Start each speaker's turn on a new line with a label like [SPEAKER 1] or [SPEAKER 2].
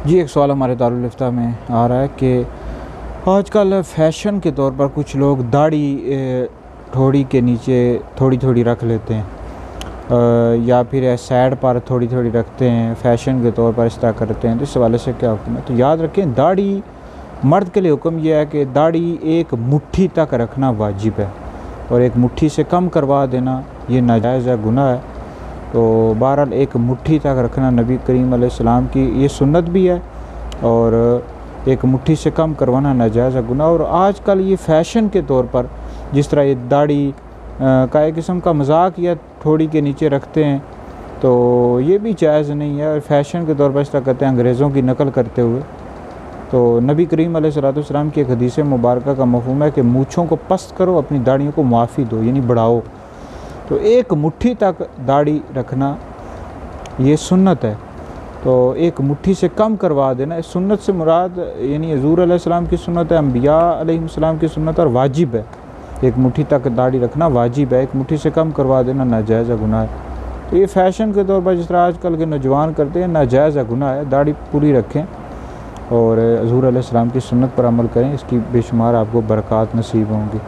[SPEAKER 1] जी, एक सवाल हमारे दारुल इफ्ता में आ रहा है कि आजकल फ़ैशन के तौर पर कुछ लोग दाढ़ी ठोड़ी के नीचे थोड़ी-थोड़ी रख लेते हैं, या फिर साइड पर थोड़ी-थोड़ी रखते हैं, फ़ैशन के तौर पर इस तरह करते हैं। तो इस हवाले से क्या हुक्म है? तो याद रखें, दाढ़ी मर्द के लिए हुक्म यह है कि दाढ़ी एक मुट्ठी तक रखना वाजिब है, और एक मुट्ठी से कम करवा देना ये नाजायज़ है, गुनाह है। तो बहरहाल एक मुट्ठी तक रखना नबी करीम अलैहिस्सलाम की ये सुन्नत भी है, और एक मुट्ठी से कम करवाना नाजायज़ है, गुनाह। और आजकल ये फ़ैशन के तौर पर जिस तरह ये दाढ़ी का एक किस्म का मजाक या थोड़ी के नीचे रखते हैं, तो ये भी जायज़ नहीं है। और फ़ैशन के तौर पर इस तरह करते हैं अंग्रेज़ों की नकल करते हुए। तो नबी करीम अलैहिस्सलाम की एक हदीस मुबारक का मफ़हूम है कि मूँछों को पस्त करो, अपनी दाढ़ियों को मुआफ़ी दो, यानी बढ़ाओ। तो एक मुट्ठी तक दाढ़ी रखना ये सुन्नत है, तो एक मुट्ठी से कम करवा देना इस सुन्नत से मुराद यानी हुज़ूर अलैहिस्सलाम की सुन्नत है, अम्बिया अलैहिस्सलाम की सुन्नत और वाजिब है। एक मुट्ठी तक दाढ़ी रखना वाजिब है, एक मुट्ठी से कम करवा देना नाजायज़ गुनाह है। तो ये फ़ैशन के तौर पर जिस तरह आजकल के नौजवान करते हैं, नाजायज़ गुनाह है। दाढ़ी पूरी रखें और हुज़ूर अलैहिस्सलाम की सुन्नत पर अमल करें, इसकी बेशुमार आपको बरक़ात नसीब होंगी।